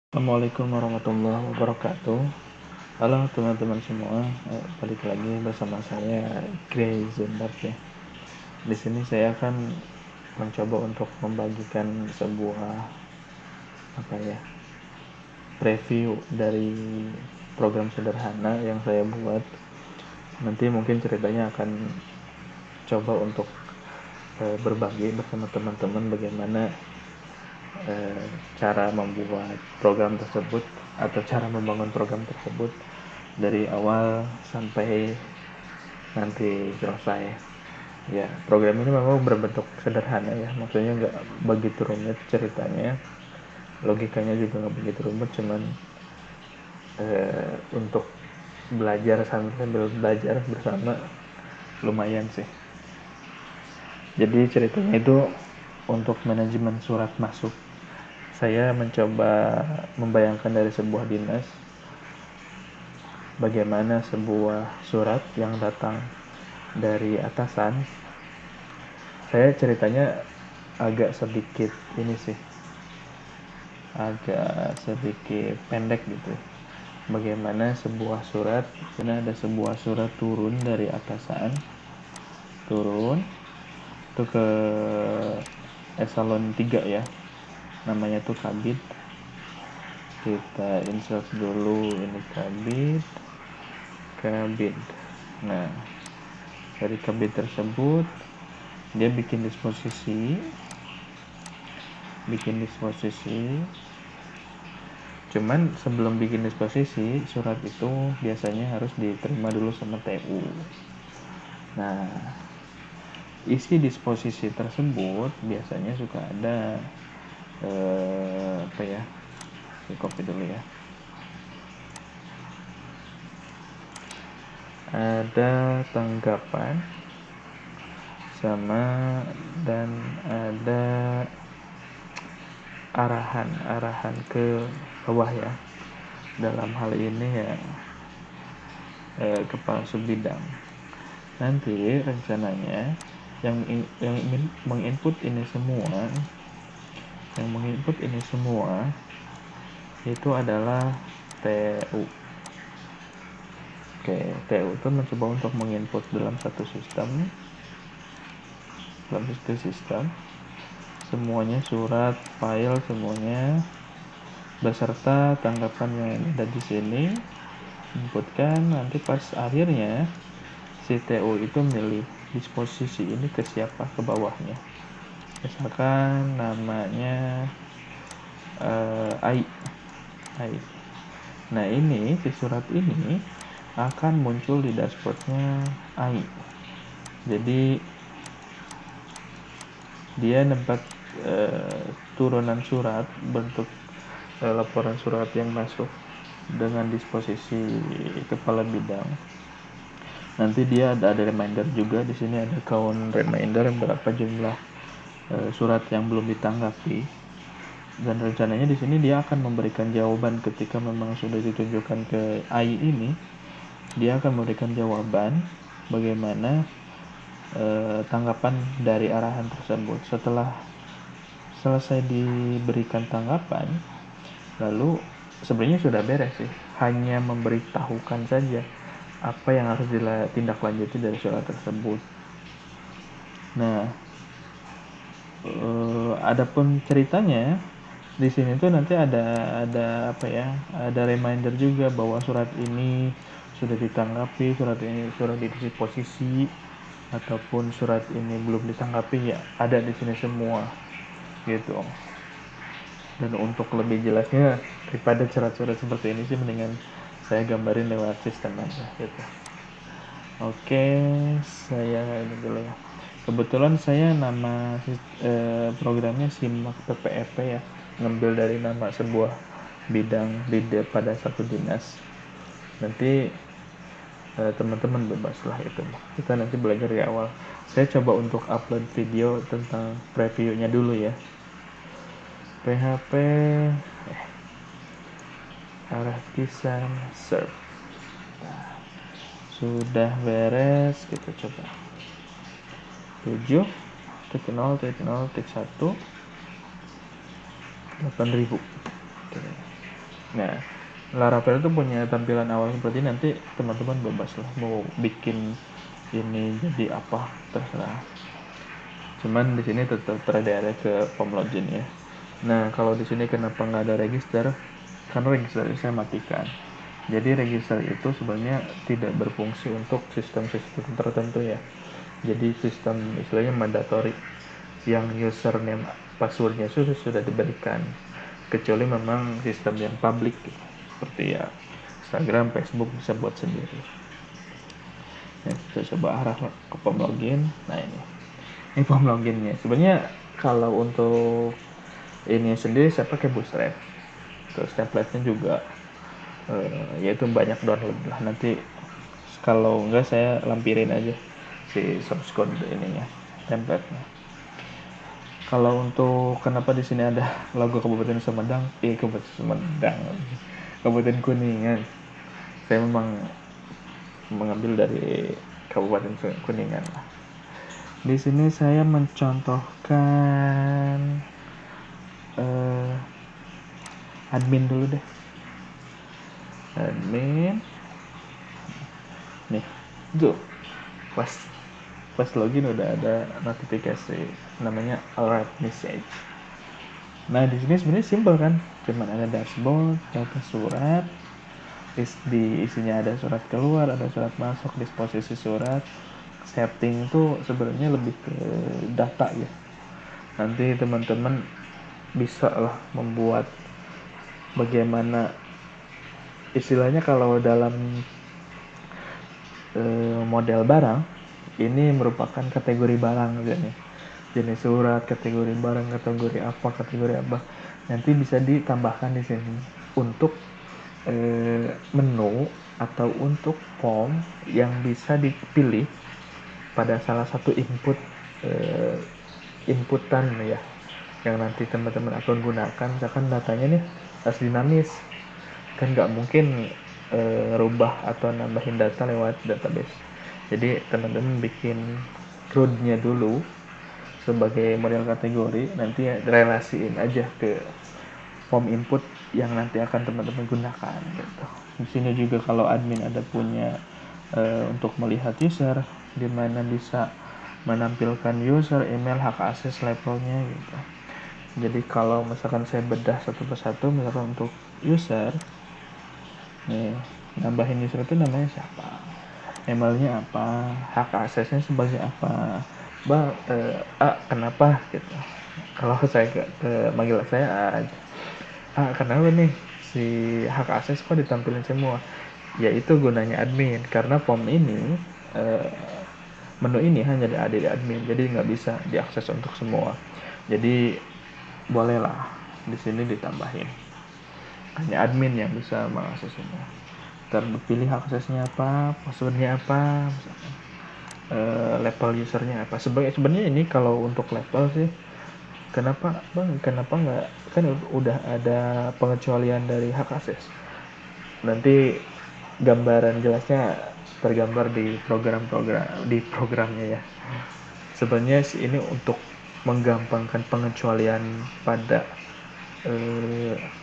Assalamualaikum warahmatullahi wabarakatuh. Halo teman-teman semua, balik lagi bersama saya Gray Zendar ya. Di sini saya akan mencoba untuk membagikan sebuah preview dari program sederhana yang saya buat. Nanti mungkin ceritanya akan coba untuk berbagi bersama teman-teman bagaimana cara membuat program tersebut atau cara membangun program tersebut dari awal sampai nanti selesai. Ya, program ini memang berbentuk sederhana ya, maksudnya nggak begitu rumit ceritanya, logikanya juga nggak begitu rumit, cuman untuk belajar sambil belajar bersama lumayan sih. Jadi ceritanya itu untuk manajemen surat masuk. Saya mencoba membayangkan dari sebuah dinas bagaimana sebuah surat yang datang dari atasan. Saya ceritanya agak sedikit pendek gitu. Bagaimana sebuah surat, ini ada sebuah surat turun dari atasan, turun itu ke eselon 3 ya, namanya tuh kabid. Kita insert dulu ini kabid. Nah, dari kabid tersebut dia bikin disposisi. Cuman sebelum bikin disposisi, surat itu biasanya harus diterima dulu sama TU. Nah, isi disposisi tersebut biasanya suka ada copy dulu ya. Ada tanggapan dan ada arahan ke bawah ya. Dalam hal ini ya kepala subbidang. Nanti rencananya yang ingin menginput ini semua itu adalah TU. Oke, TU itu mencoba untuk menginput dalam satu sistem, semuanya, surat, file semuanya beserta tanggapan yang ada di sini, inputkan. Nanti pas akhirnya si TU itu milih disposisi ini ke siapa, ke bawahnya. Misalkan namanya AI. Nah, ini si surat ini akan muncul di dashboardnya AI. Jadi dia dapat turunan surat, bentuk laporan surat yang masuk dengan disposisi kepala bidang. Nanti dia ada reminder juga di sini, ada count reminder berapa jumlah surat yang belum ditanggapi. Dan rencananya di sini dia akan memberikan jawaban ketika memang sudah ditunjukkan ke AI ini. Dia akan memberikan jawaban bagaimana tanggapan dari arahan tersebut. Setelah selesai diberikan tanggapan, lalu sebenarnya sudah beres sih, hanya memberitahukan saja apa yang harus ditindaklanjuti dari surat tersebut. Nah, adapun ceritanya di sini tuh nanti ada reminder juga bahwa surat ini sudah ditanggapi, surat ini sudah diisi posisi, ataupun surat ini belum ditanggapi, ya ada di sini semua gitu. Dan untuk lebih jelasnya daripada surat-surat seperti ini sih, mendingan saya gambarin lewat sistem aja gitu. Oke, saya ini dulu ya. Kebetulan saya nama programnya Simak PPRP ya, ngambil dari nama sebuah bidang pada satu dinas. Nanti teman-teman bebas lah itu. Kita nanti belajar di awal. Saya coba untuk upload video tentang previewnya dulu ya. PHP artisan serve. Nah, sudah beres, kita coba 7 tik 0 tik 0 tik 1 8.000. Oke. Nah, Laravel itu punya tampilan awal seperti ini, nanti teman-teman bebas lah mau bikin ini jadi apa terserah. Cuman di sini tetap ada ke form login ya. Nah, kalau di sini kenapa nggak ada register? Karena register saya matikan. Jadi register itu sebenarnya tidak berfungsi untuk sistem-sistem tertentu ya. Jadi sistem istilahnya mandatory yang username passwordnya sudah diberikan, kecuali memang sistem yang public seperti ya Instagram, Facebook bisa buat sendiri. Nah, kita coba arah ke form login. Nah, ini form loginnya. Sebenarnya kalau untuk ini sendiri saya pakai Bootstrap. Terus template-nya juga yaitu banyak download lah. Nanti kalau enggak saya lampirin aja si source code ininya, template-nya. Kalau untuk kenapa di sini ada logo Kabupaten Sumedang, Kabupaten Sumedang, Kabupaten Kuningan. Saya memang mengambil dari Kabupaten Kuningan. Di sini saya mencontohkan admin dulu deh. Admin. Nih, tuh pas login udah ada notifikasi namanya alert message. Nah, di sini sebenarnya simple kan, cuman ada dashboard, data surat, isinya ada surat keluar, ada surat masuk, disposisi surat, setting itu sebenarnya lebih ke data ya. Nanti teman-teman bisa lah membuat bagaimana istilahnya kalau dalam model barang ini merupakan kategori barang jenis surat, kategori barang, kategori apa nanti bisa ditambahkan di sini untuk menu atau untuk form yang bisa dipilih pada salah satu inputan ya yang nanti teman-teman akan gunakan. Misalkan datanya nih harus dinamis, kan nggak mungkin rubah atau nambahin data lewat database. Jadi teman-teman bikin CRUD-nya dulu sebagai model kategori, nanti relasiin aja ke form input yang nanti akan teman-teman gunakan gitu. Di sini juga kalau admin ada punya untuk melihat user, di mana bisa menampilkan user, email, hak akses, levelnya gitu. Jadi kalau misalkan saya bedah satu persatu, misalkan untuk user, nih nambahin user itu namanya siapa, emailnya apa, hak aksesnya sebagai apa, kenapa gitu. Kalau saya manggil saya kenapa nih si hak akses kok ditampilin semua, yaitu gunanya admin, karena form ini menu ini hanya ada di admin, jadi nggak bisa diakses untuk semua. Jadi bolehlah di sini ditambahin hanya admin yang bisa mengakses semua. Terpilih aksesnya apa, passwordnya apa, misalkan level usernya apa. Sebenarnya ini kalau untuk level sih, kenapa nggak, kan udah ada pengecualian dari hak akses. Nanti gambaran jelasnya tergambar di programnya ya. Sebenarnya ini untuk menggampangkan pengecualian pada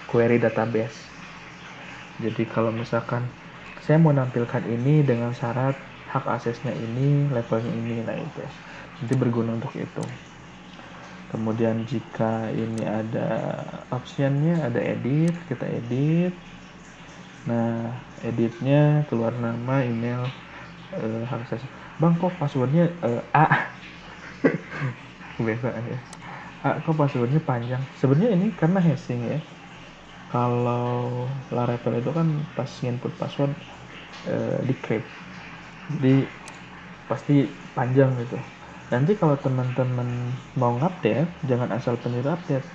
query database. Jadi kalau misalkan saya mau nampilkan ini dengan syarat hak aksesnya ini, levelnya ini, nah itu nanti berguna untuk itu. Kemudian jika ini ada optionnya, ada edit, kita edit. Nah, editnya keluar nama, email, hak akses. Bang, kok passwordnya A? Kebiasaan ya. Kok passwordnya panjang? Sebenarnya ini karena hashing ya. Kalau Laravel itu kan pas input password decrypt, jadi pasti panjang gitu. Nanti kalau teman-teman mau ngupdate, jangan asal pencet update,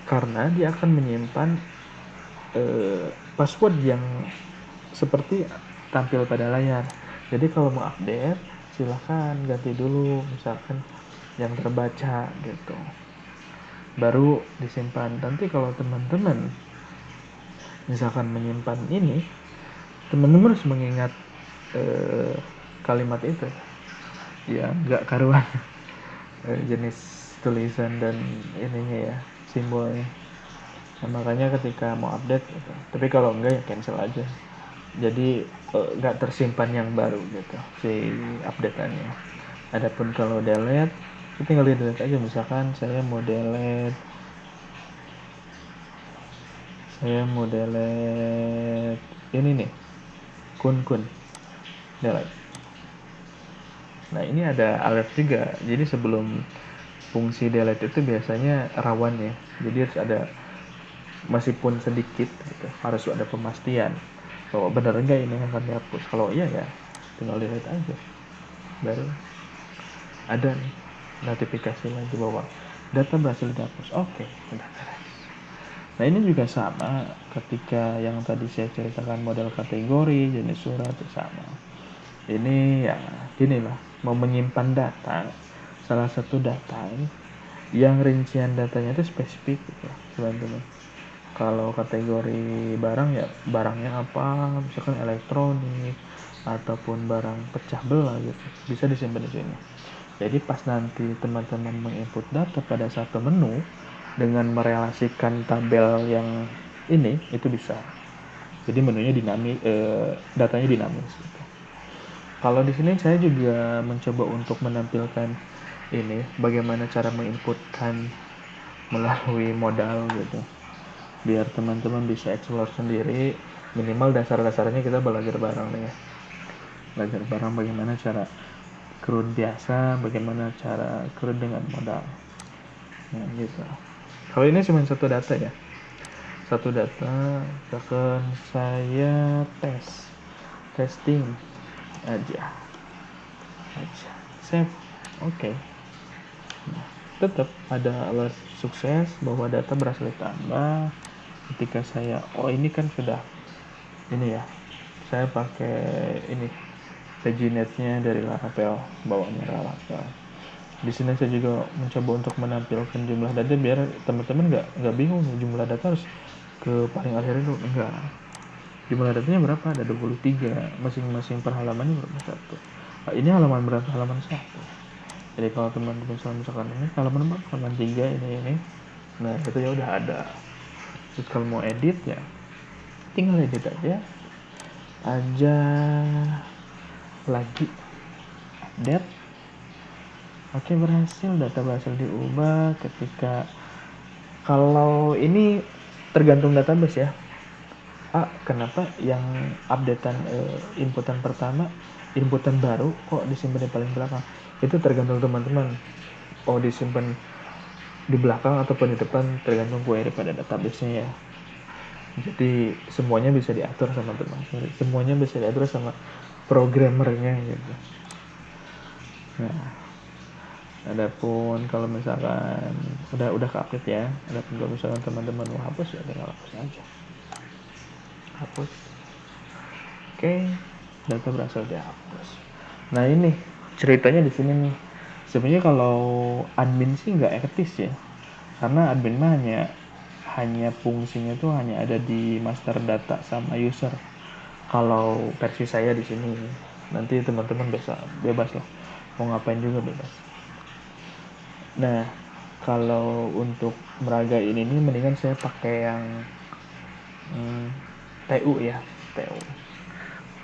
karena dia akan menyimpan password yang seperti tampil pada layar. Jadi kalau mau update, silahkan ganti dulu, misalkan yang terbaca gitu, baru disimpan. Nanti kalau teman-teman misalkan menyimpan ini, teman-teman harus mengingat kalimat itu ya, nggak karuan jenis tulisan dan ininya ya, simbolnya. Nah, makanya ketika mau update gitu. Tapi kalau enggak ya cancel aja. Jadi nggak tersimpan yang baru gitu si updateannya. Adapun kalau delete, itu tinggal di delete aja. Misalkan saya mau delete ini nih, kun delete. Nah ini ada alert juga. Jadi sebelum fungsi delete itu biasanya rawan ya. Jadi harus ada, meskipun sedikit gitu, harus ada pemastian bahwa benar enggak ini yang akan dihapus. Kalau iya ya tinggal delete aja. Baru ada nih notifikasi lagi bahwa data berhasil dihapus. Oke, udah beres. Nah ini juga sama ketika yang tadi saya ceritakan model kategori, jenis surat itu sama. Ini ya gini lah, mau menyimpan data, salah satu data yang rincian datanya itu spesifik gitu teman-teman. Kalau kategori barang ya barangnya apa, misalkan elektronik ataupun barang pecah belah gitu, bisa disimpan di sini. Jadi pas nanti teman-teman menginput data pada satu menu dengan merelasikan tabel yang ini, itu bisa. Jadi menunya dinamis, datanya dinamis gitu. Kalau di sini saya juga mencoba untuk menampilkan ini bagaimana cara menginputkan melalui modal gitu. Biar teman-teman bisa explore sendiri, minimal dasar-dasarnya kita belajar bareng nih ya. Belajar bareng bagaimana cara CRUD biasa, bagaimana cara CRUD dengan modal. Nah, gitu. Kalau ini cuma satu data ya. Satu data, misalkan saya testing aja. Save. Oke. Nah, tetap ada alert sukses bahwa data berhasil ditambah ketika saya ini kan sudah ini ya, saya pakai ini paginate-nya dari Laravel, bawaannya Laravel. Di sini saya juga mencoba untuk menampilkan jumlah data biar teman-teman nggak bingung jumlah data harus ke paling akhir dulu. Enggak, jumlah datanya berapa, ada 23, masing-masing per halamannya berapa, satu. Nah, ini halaman berapa, halaman 1. Jadi kalau teman-teman misalkan ini halaman berapa, halaman 3, ini, nah itu ya udah ada. Terus kalau mau edit ya tinggal edit aja lagi update. Oke, data berhasil diubah. Ketika kalau ini tergantung database ya. Kenapa yang updatean inputan pertama, inputan baru kok disimpan di paling belakang? Itu tergantung teman-teman. Disimpan di belakang ataupun di depan, tergantung query pada database-nya ya. Jadi semuanya bisa diatur sama teman. Semuanya bisa diatur sama programmernya gitu. Nah, adapun kalau misalkan udah ke-update ya, adapun kalau misalkan teman-teman mau hapus ya tinggal hapus aja. Hapus. Oke, data berhasil dihapus. Nah ini ceritanya di sini nih. Sebenarnya kalau admin sih nggak etis ya, karena admin mah hanya fungsinya tuh hanya ada di master data sama user. Kalau versi saya di sini, nanti teman-teman bebas lah, mau ngapain juga bebas. Nah, kalau untuk meragain ini mendingan saya pakai yang TU ya, TU.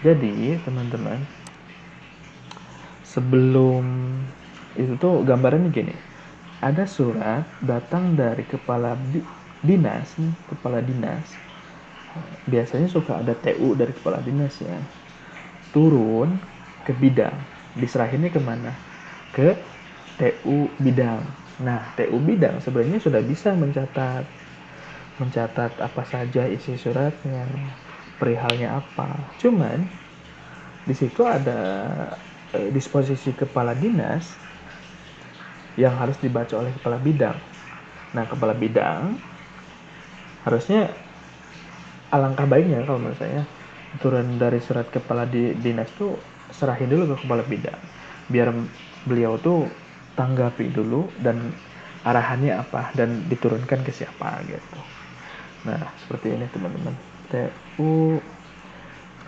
Jadi teman-teman, sebelum itu tuh gambarannya gini, ada surat datang dari kepala dinas, biasanya suka ada TU dari kepala dinas ya, turun ke bidang, diserahinnya kemana, ke TU bidang. Nah TU bidang sebenarnya sudah bisa mencatat apa saja isi suratnya, perihalnya apa. Cuman di situ ada disposisi kepala dinas yang harus dibaca oleh kepala bidang. Nah, kepala bidang harusnya, alangkah baiknya kalau menurut saya, turun dari surat kepala dinas tuh serahin dulu ke kepala bidang. Biar beliau tuh tanggapi dulu dan arahannya apa dan diturunkan ke siapa gitu. Nah, seperti ini teman-teman. TU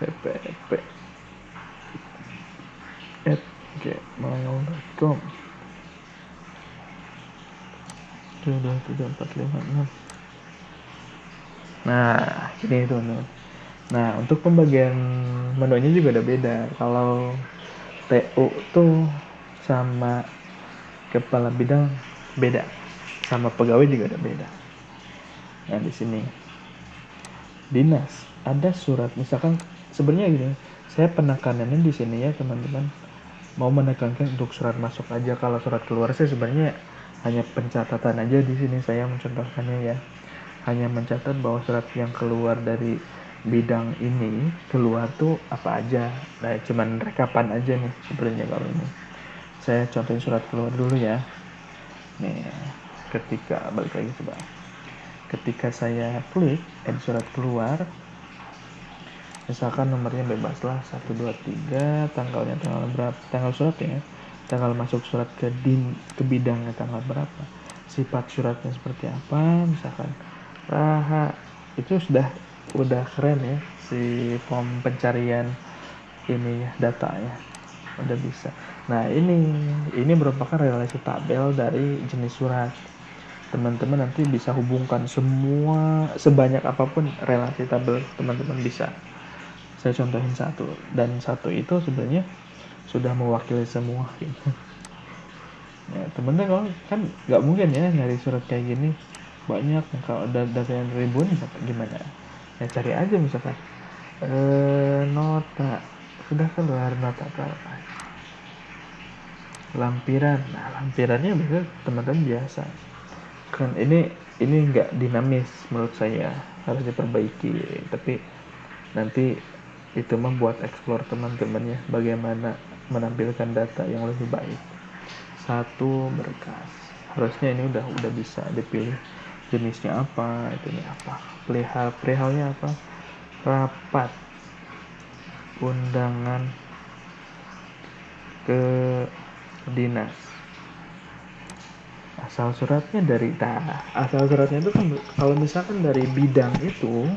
PPP @gmail.com. Sudah 3456. Nah, ini teman-teman. Nah, untuk pembagian menunya juga ada beda. Kalau TU tuh sama kepala bidang beda, sama pegawai juga ada beda. Nah, di sini dinas ada surat, misalkan sebenarnya gini, saya penekanannya di sini ya teman-teman, mau menekankan untuk surat masuk aja. Kalau surat keluar saya sebenarnya hanya pencatatan aja di sini, saya mencontohkannya ya, hanya mencatat bahwa surat yang keluar dari bidang ini keluar tuh apa aja. Nah, cuman rekapan aja nih sebenarnya. Kalau ini saya contohin surat keluar dulu ya. Nih, ketika balik lagi coba. Ketika saya klik edit surat keluar, misalkan nomornya bebas lah 123, tanggalnya tanggal berapa, tanggal suratnya, tanggal masuk surat ke bidangnya tanggal berapa, sifat suratnya seperti apa, misalkan Raha. Itu udah keren ya si form pencarian ini ya, datanya udah bisa. Nah, ini merupakan relasi tabel dari jenis surat. Teman-teman nanti bisa hubungkan semua, sebanyak apapun relasi tabel teman-teman bisa. Saya contohin satu, dan satu itu sebenarnya sudah mewakili semua gitu. Ya, temen-temen kalau kan nggak mungkin ya nyari surat kayak gini banyak. Kalau data yang ribuan gimana ya, cari aja misalkan nota sudah keluar nota berapa, lampiran. Nah, lampirannya biasanya teman-teman biasa kan, ini nggak dinamis menurut saya, harus diperbaiki. Tapi nanti itu membuat explore teman-teman ya, bagaimana menampilkan data yang lebih baik. Satu, berkas. Harusnya ini udah bisa dipilih jenisnya apa, itunya apa, perihalnya apa, rapat, undangan ke dinas, asal suratnya asal suratnya itu kan kalau misalkan dari bidang itu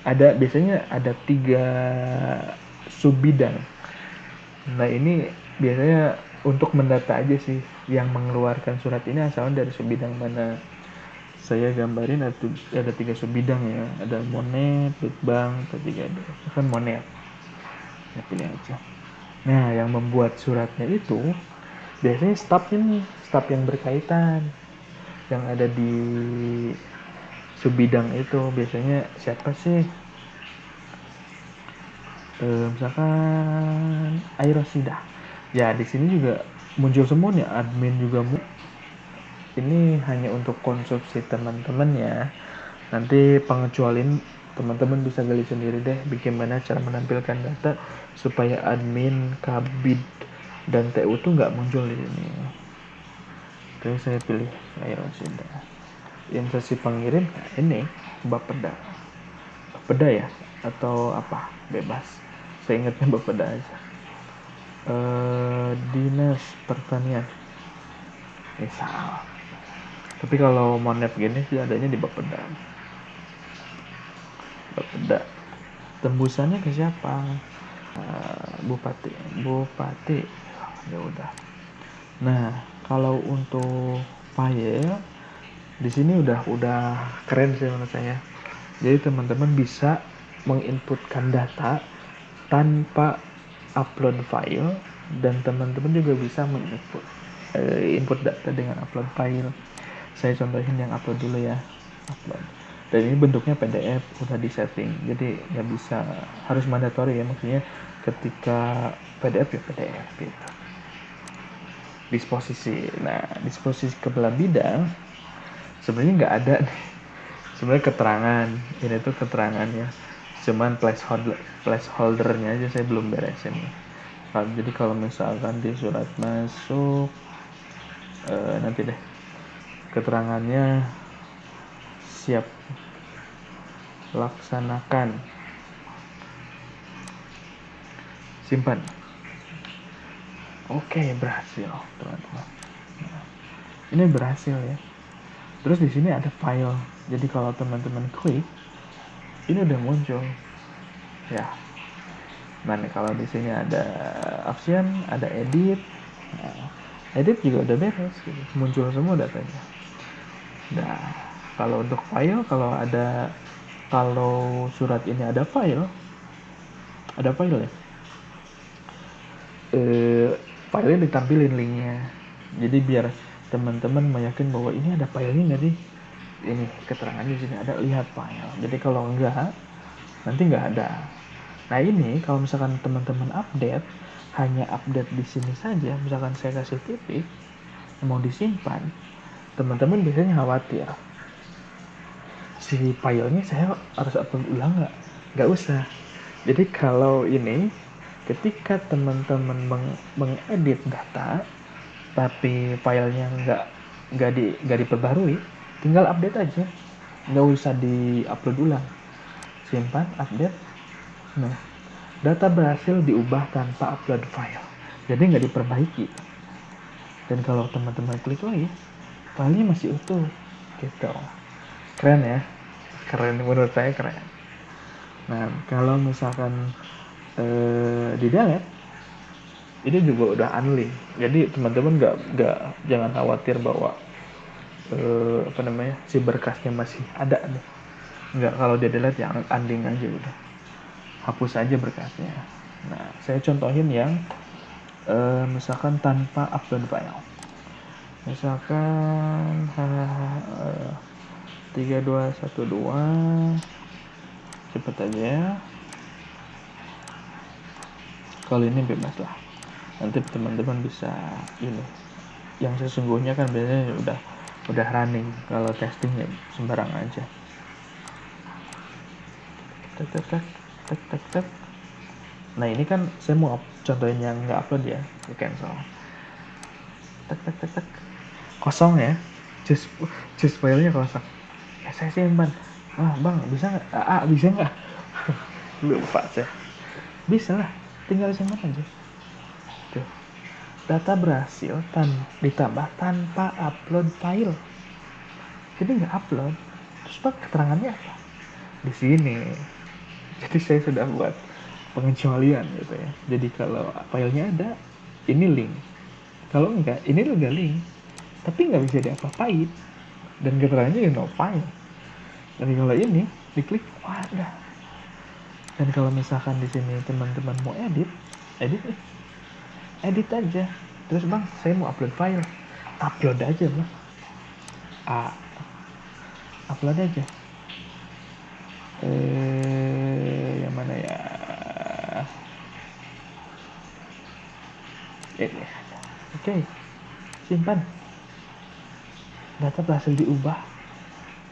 biasanya ada 3 sub bidang. Nah, ini biasanya untuk mendata aja sih yang mengeluarkan surat ini asalnya dari sub bidang mana. Saya gambarin ada 3 sub bidang ya, ada monet, litbang, ketiga ada kan monet. Ya, pilih aja. Nah, yang membuat suratnya itu biasanya staf yang berkaitan yang ada di sub bidang itu. Biasanya siapa sih, misalkan Airosida ya, di sini juga muncul semua nih, admin juga ini hanya untuk konsumsi teman-teman ya. Nanti pengecualian teman-teman bisa gali sendiri deh bagaimana cara menampilkan data supaya admin, kabid, dan TU tuh nggak muncul di sini. Oke, saya pilih Airosida. Instansi pengirim, nah ini Bapeda ya, atau apa, bebas, saya ingatnya Bapeda aja. Dinas Pertanian misal. Tapi kalau monet gini sih adanya di Bapeda. Tembusannya ke siapa? Bupati. Ya udah. Nah, kalau untuk file di sini udah keren sih menurut saya. Jadi teman-teman bisa menginputkan data tanpa upload file, dan teman-teman juga bisa input data dengan upload file. Saya contohin yang upload dulu ya. Upload. Dan ini bentuknya PDF, udah di setting, jadi nggak bisa harus mandatory ya, maksudnya ketika PDF ya PDF gitu. Disposisi. Nah, disposisi kepala bidang sebenarnya nggak ada nih. Sebenarnya keterangan ini tuh keterangannya, cuman placeholdernya aja saya belum beresin. Jadi kalau misalkan di surat masuk, nanti deh keterangannya siap laksanakan, simpan. Oke, berhasil teman-teman. Ini berhasil ya. Terus di sini ada file. Jadi kalau teman-teman klik, ini udah muncul. Ya. Nah, kalau di sini ada option, ada edit. Nah, edit juga udah beres gitu. Muncul semua datanya. Nah, kalau untuk file, kalau ada kalau surat ini ada file ya, filenya ditampilin linknya. Jadi biar teman-teman meyakin bahwa ini ada filenya nggak sih, ini keterangan di sini ada, lihat file. Jadi kalau enggak, nanti nggak ada. Nah ini kalau misalkan teman-teman update, hanya update di sini saja, misalkan saya kasih titik mau disimpan, teman-teman biasanya khawatir si filenya saya harus upload ulang nggak usah. Jadi kalau ini, ketika teman-teman mengedit data tapi filenya nggak diperbarui, tinggal update aja, nggak usah di-upload ulang, simpan, update. Nah, data berhasil diubah tanpa upload file, jadi nggak diperbaiki. Dan kalau teman-teman klik lagi, filenya masih utuh gitu. Keren ya, keren, menurut saya keren. Nah, kalau misalkan di delete, ini juga udah unlink. Jadi teman-teman jangan khawatir bahwa si berkasnya masih ada nih. Nggak, kalau di delete ya unlink aja udah, hapus aja berkasnya. Nah, saya contohin yang misalkan tanpa upload file. Misalkan 3212, cepet aja. Kalau ini bebas lah, nanti teman-teman bisa ini. Yang sesungguhnya kan biasanya udah running, kalau testing ya sembarang aja. Tek. Nah ini kan saya mau contohin yang nggak upload ya, cancel. Tek. Kosong ya, just filenya kosong. Saya simpan. Bang bisa nggak? Bisa nggak? Lupa saya. Bisa lah, tinggal simpan aja. Tuh, data berhasil ditambah tanpa upload file. Jadi nggak upload, terus Pak keterangannya apa? Di sini. Jadi saya sudah buat pengecualian gitu ya. Jadi kalau filenya ada, ini link. Kalau enggak, ini juga link, tapi nggak bisa diapa-apain. Dan keterangannya no file. Dan kalau ini diklik, ada. Dan kalau misalkan di sini teman-teman mau edit aja. Terus bang, saya mau upload file, upload aja bang. Upload aja. Yang mana ya? Ini. Oke. Simpan. Data berhasil diubah.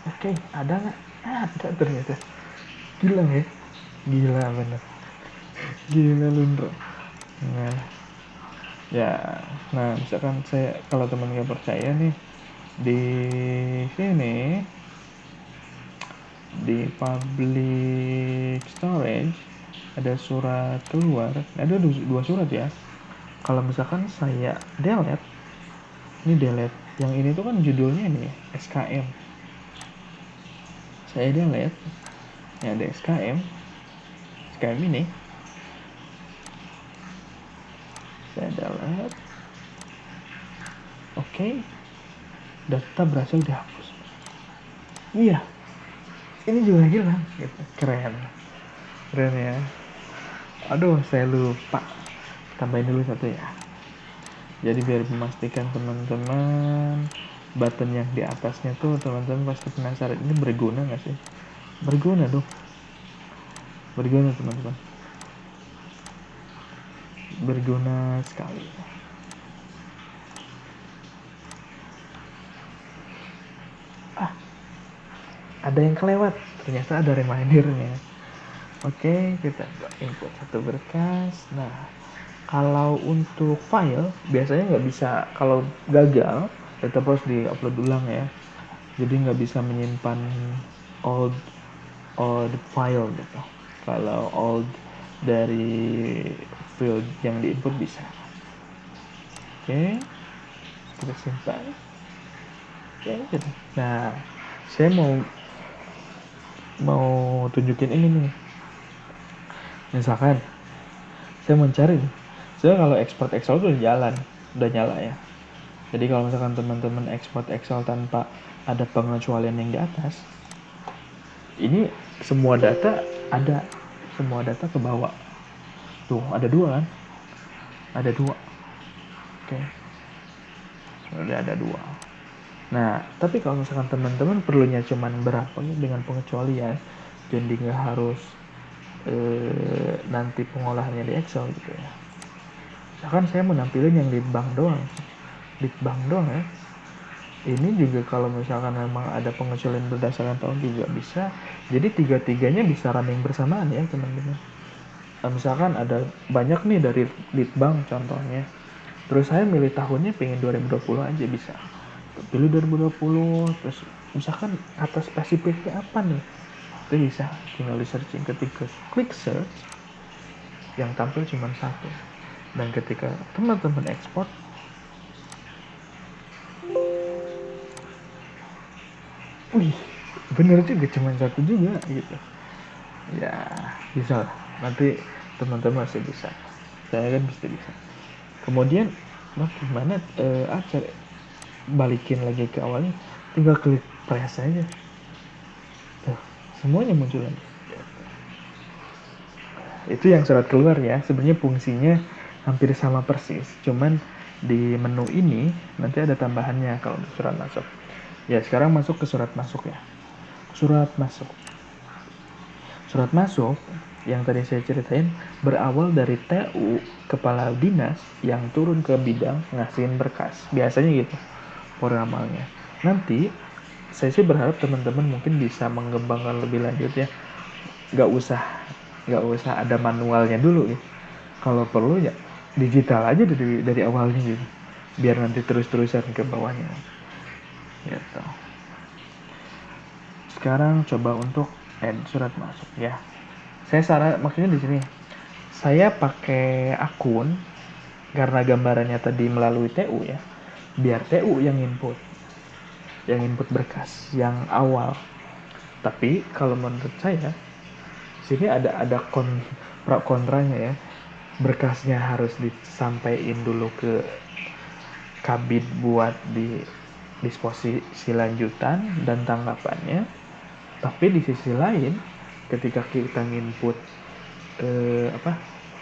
Oke, ada nggak? Ada ternyata. Gila ya? Gila bener. Gila Lundro. Nah, ya, misalkan kalau teman nggak percaya nih, di sini di public storage ada surat keluar, ada dua surat ya. Kalau misalkan saya delete, ini delete, yang ini tuh kan judulnya nih SKM, saya delete, ya ada SKM ini, saya delete. Oke, data berhasil dihapus. Iya, ini juga hilang gitu. Keren ya. Aduh, saya lupa tambahin dulu satu ya. Jadi biar memastikan teman-teman, button yang di atasnya tuh teman-teman pasti penasaran, ini berguna nggak sih? Berguna dong, berguna teman-teman, berguna sekali. Ada yang kelewat, ternyata ada remindernya. Oke, kita input satu berkas. Nah, kalau untuk file biasanya nggak bisa, kalau gagal tetap harus di-upload ulang ya. Jadi nggak bisa menyimpan old file gitu. Kalau old dari field yang diinput bisa. Oke, kita simpan. Oke, gitu. Nah, saya mau tunjukin ini nih. Misalkan saya mencari, saya kalau export Excel itu udah nyala ya. Jadi kalau misalkan teman-teman export Excel tanpa ada pengecualian yang di atas, ini semua data ada, semua data ke bawah. Tuh, ada 2 kan? Ada 2. Oke. Udah ada 2. Nah, tapi kalau misalkan teman-teman perlunya cuman berapa dengan pengecualian, jadi nggak harus nanti pengolahannya di Excel gitu ya. Misalkan saya mau nampilin yang lead bank doang ya. Ini juga kalau misalkan memang ada pengecualian berdasarkan tahun juga bisa. Jadi tiga-tiganya bisa running bersamaan ya teman-teman. Nah, misalkan ada banyak nih dari lead bank contohnya. Terus saya milih tahunnya pengen 2020 aja bisa. Pilih 2020, terus misalkan kata spesifiknya apa nih? Itu bisa tinggal di searching, ketika klik search yang tampil cuma satu. Dan ketika teman-teman ekspor, wih, bener juga cuma satu juga gitu. Ya, bisa lah. Nanti teman-teman masih bisa. Saya kan bisa. Kemudian, gimana aja balikin lagi ke awalnya, tinggal klik press aja. Tuh, semuanya muncul lagi. Itu yang surat keluar ya. Sebenarnya fungsinya hampir sama persis, cuman di menu ini nanti ada tambahannya kalau untuk surat masuk. Ya, sekarang masuk ke surat masuk ya. Surat masuk. Surat masuk yang tadi saya ceritain berawal dari TU kepala dinas yang turun ke bidang ngasihin berkas. Biasanya gitu programnya. Nanti saya sih berharap teman-teman mungkin bisa mengembangkan lebih lanjut ya. Nggak usah ada manualnya dulu ya. Kalau perlu ya digital aja dari awalnya gitu. Biar nanti terus-terusan ke bawahnya. Gitu. Sekarang coba untuk add surat masuk ya. Saya maksudnya di sini saya pakai akun karena gambarannya tadi melalui TU ya. Biar TU yang input berkas yang awal. Tapi kalau menurut saya sini ada pro kontranya ya. Berkasnya harus disampaikan dulu ke kabid buat di disposisi lanjutan dan tanggapannya. Tapi di sisi lain ketika kita nginput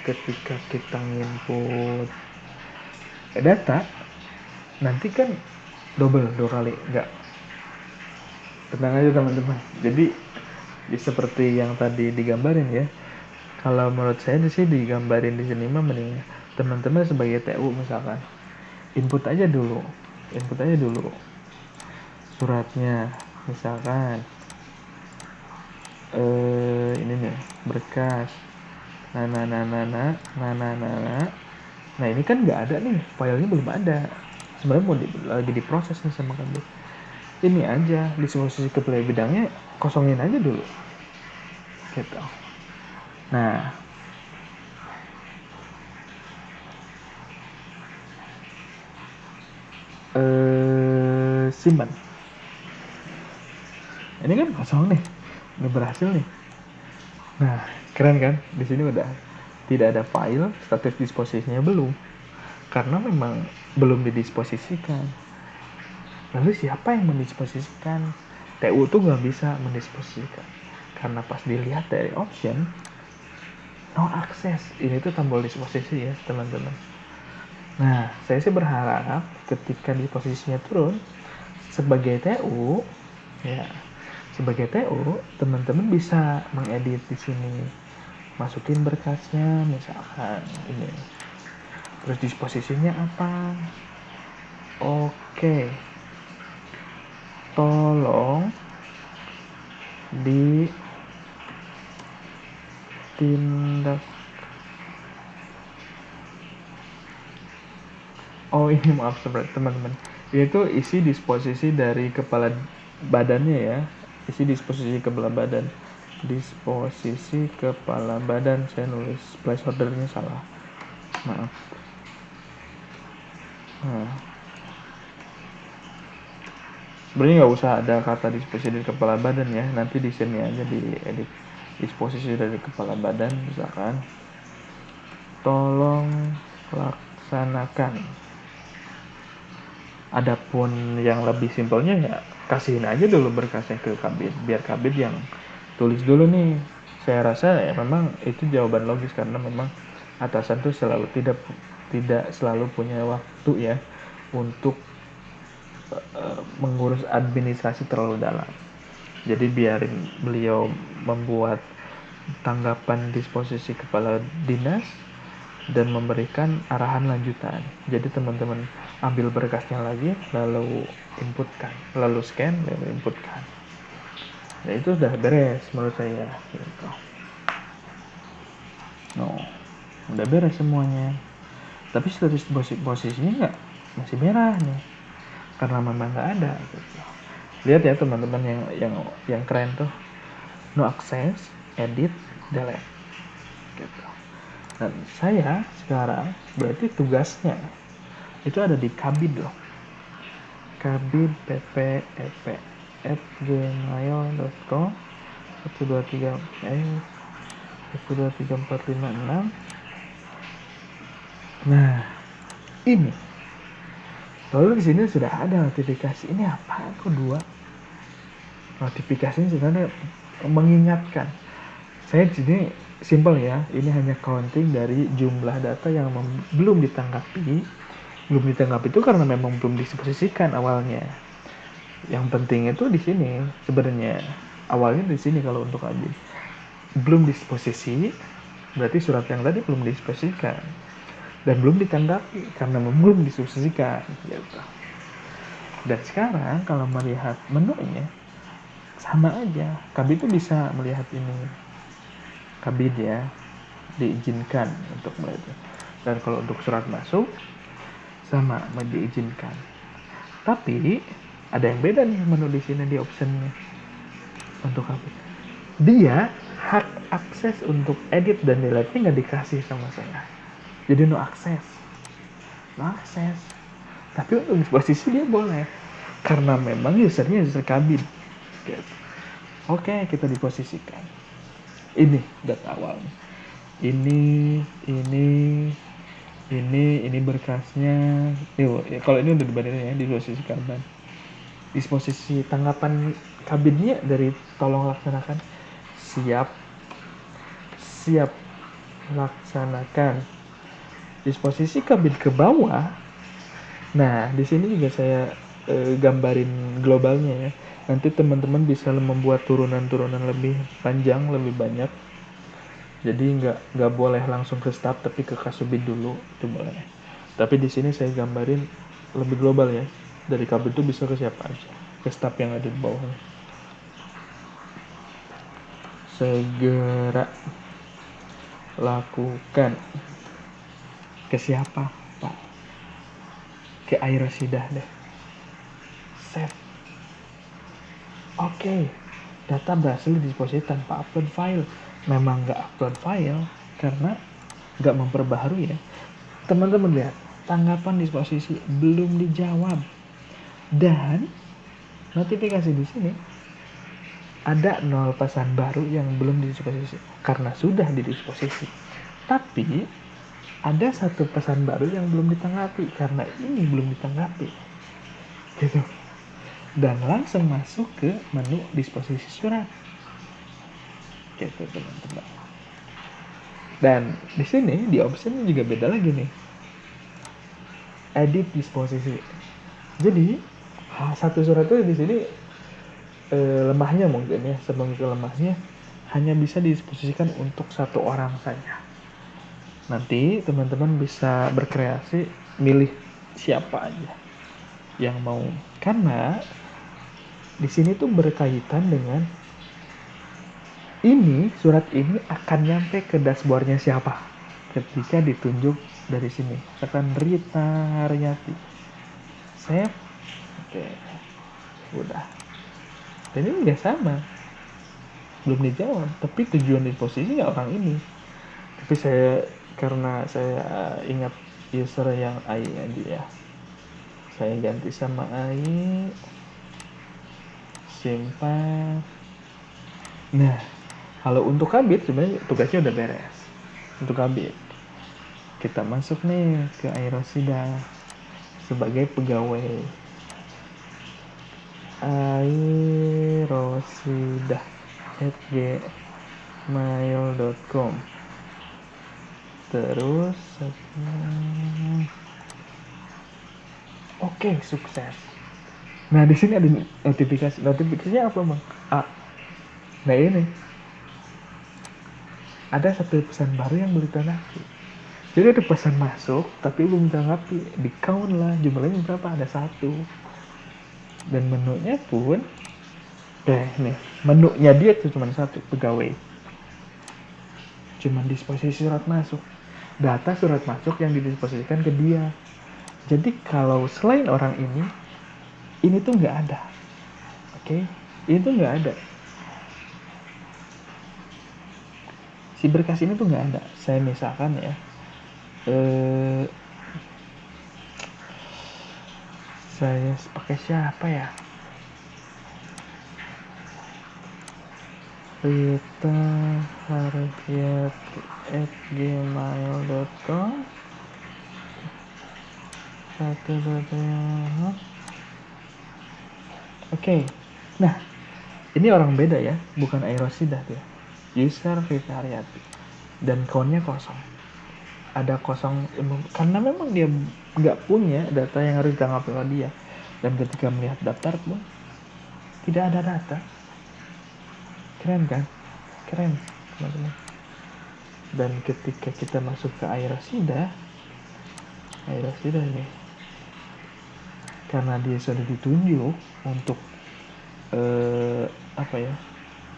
ketika kita nginput data nanti kan double 2 kali, enggak, tenang aja teman-teman. Jadi seperti yang tadi digambarin ya, kalau menurut saya sih digambarin di sini mah mending teman-teman sebagai TU misalkan input aja dulu suratnya, misalkan ini nih berkas nah ini kan nggak ada nih, filenya belum ada sebenarnya, lagi diproses nih sama kamu. Ini aja disposisi kepala bidangnya kosongin aja dulu gitu. Nah, simpan. Ini kan kosong nih, ini berhasil nih. Nah, keren kan? Di sini udah tidak ada file, status disposisinya belum, karena memang belum didisposisikan. Lalu siapa yang mendisposisikan? TU tuh nggak bisa mendisposisikan, karena pas dilihat dari option no access, ini tuh tombol disposisi ya teman-teman. Nah, saya sih berharap ketika disposisinya turun sebagai TU ya, sebagai TU teman-teman bisa mengedit di sini, masukin berkasnya misalkan ini, terus disposisinya apa. Oke, tolong ditindak. Oh ini maaf teman-teman, ini tuh isi disposisi dari kepala badannya ya, isi disposisi kepala badan, disposisi kepala badan. Saya nulis placeholdernya salah, maaf. Nah, sebenarnya nggak usah ada kata disposisi dari kepala badan ya, nanti di sini aja di edit disposisi dari kepala badan, misalkan tolong laksanakan. Adapun yang lebih simpelnya ya kasihin aja dulu berkasnya ke kabid, biar kabid yang tulis dulu nih. Saya rasa ya memang itu jawaban logis, karena memang atasan tuh tidak selalu punya waktu ya untuk mengurus administrasi terlalu dalam. Jadi biarin beliau membuat tanggapan disposisi kepala dinas dan memberikan arahan lanjutan. Jadi teman-teman ambil berkasnya lagi, lalu inputkan, lalu scan, lalu inputkan. Nah itu udah beres menurut saya. Gitu. No, udah beres semuanya. Tapi status posisinya masih merah nih, karena memang nggak ada. Gitu. Lihat ya teman-teman yang keren tuh, no access, edit, delete. Gitu. Dan saya sekarang berarti tugasnya itu ada di kabid loh. Kabid pp@gmail.com 123 123 456. Nah, ini. Lalu di sini sudah ada notifikasi. Ini apa? Kok dua? Notifikasinya sebenarnya mengingatkan. Saya di sini simple ya. Ini hanya counting dari jumlah data yang belum ditanggapi. Belum ditanggapi itu karena memang belum disposisikan awalnya. Yang penting itu di sini sebenarnya. Awalnya di sini kalau untuk AB. Belum disposisi, berarti surat yang tadi belum disposisikan. Dan belum ditanggapi karena belum disposisikan. Gitu. Dan sekarang kalau melihat menunya sama aja. Kabid itu bisa melihat ini. Kabid ya, diizinkan untuk melihat. Dan kalau untuk surat masuk sama diizinkan. Tapi ada yang beda nih menu di sini di optionnya untuk kabid. Dia hak akses untuk edit dan delete nggak dikasih sama saya. Jadi no akses. Tapi untuk disposisi dia boleh, karena memang usernya user kabin. Gitu. Oke, kita diposisikan. Ini data awal. Ini berkasnya. Kalau ini udah dibandingin ya, disposisikan. Disposisi tanggapan kabinnya dari tolong laksanakan. Siap laksanakan. Disposisi kabin ke bawah. Nah, di sini juga saya gambarin globalnya ya. Nanti teman-teman bisa membuat turunan-turunan lebih panjang, lebih banyak. Jadi nggak boleh langsung ke staf, tapi ke kasubid dulu, itu boleh. Tapi di sini saya gambarin lebih global ya. Dari kabin itu bisa ke siapa aja, ke staf yang ada di bawahnya. Segera lakukan. Ke siapa, Pak? Ke Airosidah deh. Save. Oke, data berhasil disposisi tanpa upload file. Memang nggak upload file karena nggak memperbaharui ya. Teman-teman lihat, tanggapan disposisi belum dijawab. Dan notifikasi di sini ada 0 pesan baru yang belum didisposisi karena sudah didisposisi. Tapi ada 1 pesan baru yang belum ditanggapi karena ini belum ditanggapi. Gitu. Dan langsung masuk ke menu disposisi surat. Gitu teman-teman. Dan di sini di option juga beda lagi nih. Edit disposisi. Jadi satu surat itu di sini lemahnya mungkin ya, sebagai lemahnya hanya bisa disposisikan untuk 1 orang saja. Nanti teman-teman bisa berkreasi milih siapa aja yang mau, karena di sini tuh berkaitan dengan ini, surat ini akan nyampe ke dashboardnya siapa ketika ditunjuk dari sini. Misalkan Rita Haryati. Save. Oke. Udah. Dan ini nggak sama. Belum dijawab. Tapi tujuan disposisinya orang ini. Tapi karena saya ingat user yang AI aja ya. Saya ganti sama AI. Simpan. Nah, kalau untuk kabit sebenarnya tugasnya udah beres. Untuk kabit kita masuk nih ke Airosidah sebagai pegawai Airosidah. @gmail.com. Terus oke, sukses. Nah, di sini ada notifikasinya apa, Bang? Nah, ini ada satu pesan baru yang belum ditanggapi. Jadi ada pesan masuk tapi belum ditanggapi, di count lah jumlahnya berapa, ada satu. Dan menunya pun nih, menunya dia tuh cuma satu, pegawai. Cuma disposisi surat masuk. Data surat masuk yang didisposisikan ke dia. Jadi kalau selain orang ini tuh nggak ada. Oke? Ini tuh nggak ada. Si berkas ini tuh nggak ada. Saya misalkan ya, saya pakai siapa ya? Rita Harfiat@gmail.com. Oke. Nah, ini orang beda ya, bukan Aerosidah dia. User Rita Haryati. Dan countnya kosong. Ada kosong karena memang dia nggak punya data yang harus ditanggapi oleh dia. Dan ketika melihat daftar pun tidak ada data. Keren kan? Keren, teman-teman. Dan ketika kita masuk ke Aerosidah nih, karena dia sudah ditunjuk untuk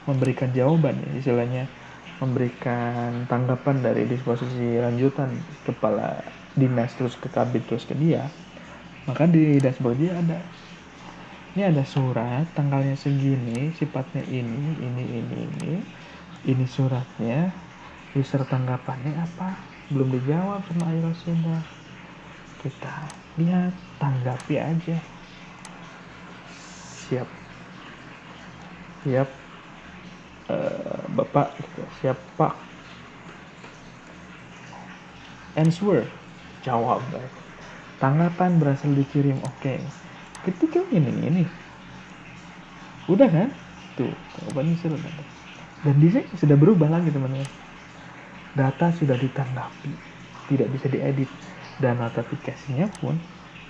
memberikan jawaban ya, istilahnya memberikan tanggapan dari disposisi lanjutan kepala dinas terus ke kabit terus ke dia, maka di dashboard dia ada, ini ada surat tanggalnya segini, sifatnya ini suratnya, user tanggapannya apa, belum dijawab sama Aerosidah. Kita lihat, tanggapi aja. Siap Bapak, siap Pak. Answer, jawab. Tanggapan berhasil dikirim, oke. Ketika ini udah kan, tuh jawabannya sudah ada. Dan di sini sudah berubah lagi, teman-teman. Data sudah ditanggapi, tidak bisa diedit, dan notifikasinya pun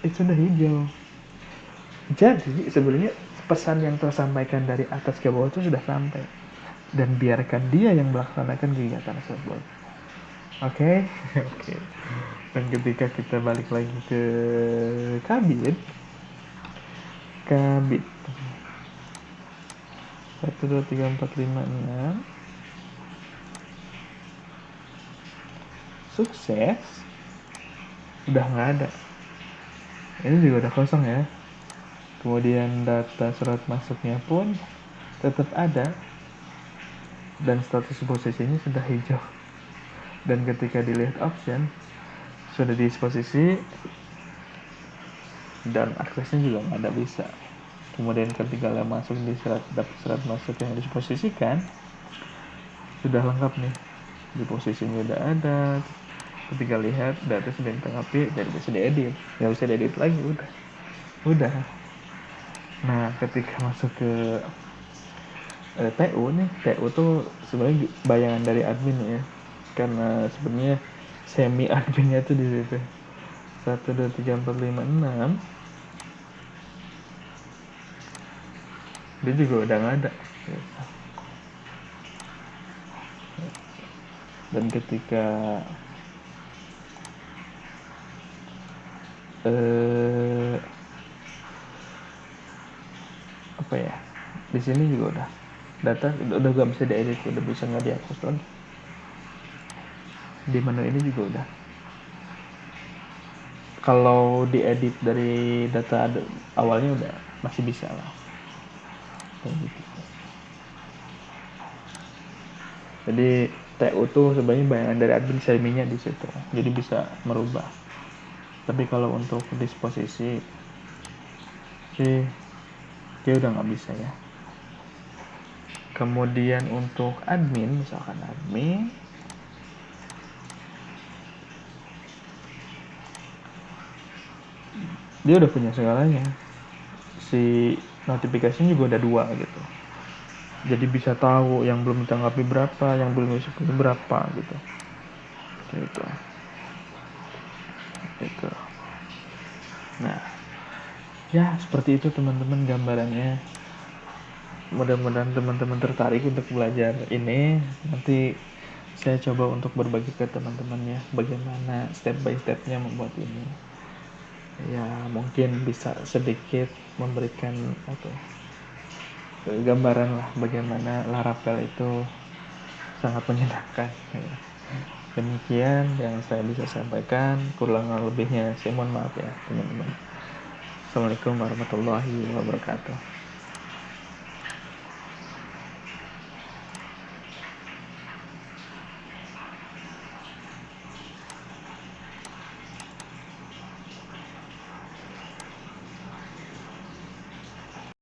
itu sudah hijau. Jadi sebenarnya pesan yang tersampaikan dari atas ke bawah itu sudah sampai, dan biarkan dia yang melaksanakan kegiatan tersebut. Oke. Dan ketika kita balik lagi ke kabit 1 2 3 4 5 6 sukses, udah nggak ada. Ini juga udah kosong ya. Kemudian data surat masuknya pun tetap ada, dan status posisinya sudah hijau. Dan ketika dilihat option, sudah disposisi dan aksesnya juga nggak ada bisa. Kemudian ketika masuk di surat masuk yang disposisikan, sudah lengkap nih, di posisinya udah ada. Ketika lihat data sudah ditanggapi, jadi bisa diedit, nggak bisa diedit lagi, udah. Nah, ketika masuk ke TU nih, TU tuh sebenarnya bayangan dari admin ya, karena sebenarnya semi adminnya tuh di situ. 1 2 3 4 5 6 dia juga udah nggak ada. Dan ketika di sini juga udah data udah gak bisa diedit, udah bisa nggak dihapus lagi. Di menu ini juga udah, kalau diedit dari data awalnya udah masih bisa lah. Gitu. Jadi TU tuh sebenarnya bayangan dari admin, seminya di situ, jadi bisa merubah. Tapi kalau untuk disposisi sih dia udah nggak bisa ya. Kemudian untuk admin, misalkan admin dia udah punya segalanya, si notifikasinya juga udah 2 gitu. Jadi bisa tahu yang belum ditanggapi berapa, yang belum disebut berapa gitu. Gitu. Gitu. Nah, ya seperti itu teman-teman gambarannya. Mudah-mudahan teman-teman tertarik untuk belajar ini. Nanti saya coba untuk berbagi ke teman-teman ya, bagaimana step by stepnya membuat ini. Ya mungkin bisa sedikit memberikan gambaran lah bagaimana Laravel itu sangat menyenangkan. Ya. Demikian yang saya bisa sampaikan, kurang lebihnya saya mohon maaf ya teman-teman. Assalamualaikum warahmatullahi wabarakatuh.